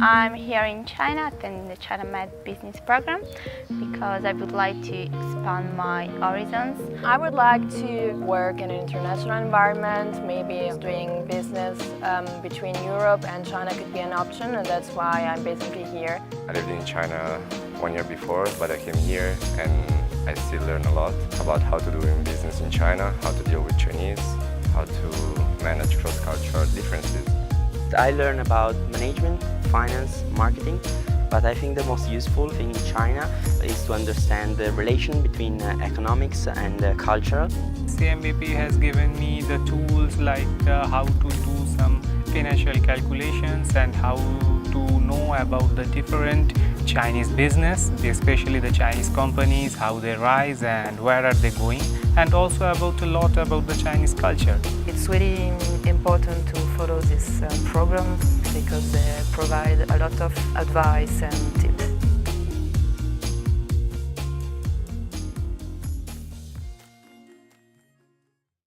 I'm here in China attending the ChinaMed Business Program because I would like to expand my horizons. I would like to work in an international environment, maybe doing business between Europe and China could be an option, and that's why I'm basically here. I lived in China 1 year before, but I came here and I still learn a lot about how to do business in China, how to deal with Chinese, how to manage cross-cultural differences. I learn about management, finance, marketing, but I think the most useful thing in China is to understand the relation between economics and culture. CMBP has given me the tools like how to do some financial calculations and how to know about the different Chinese business, especially the Chinese companies, how they rise and where are they going, and also about a lot about the Chinese culture. It's really important to follow this program because they provide a lot of advice and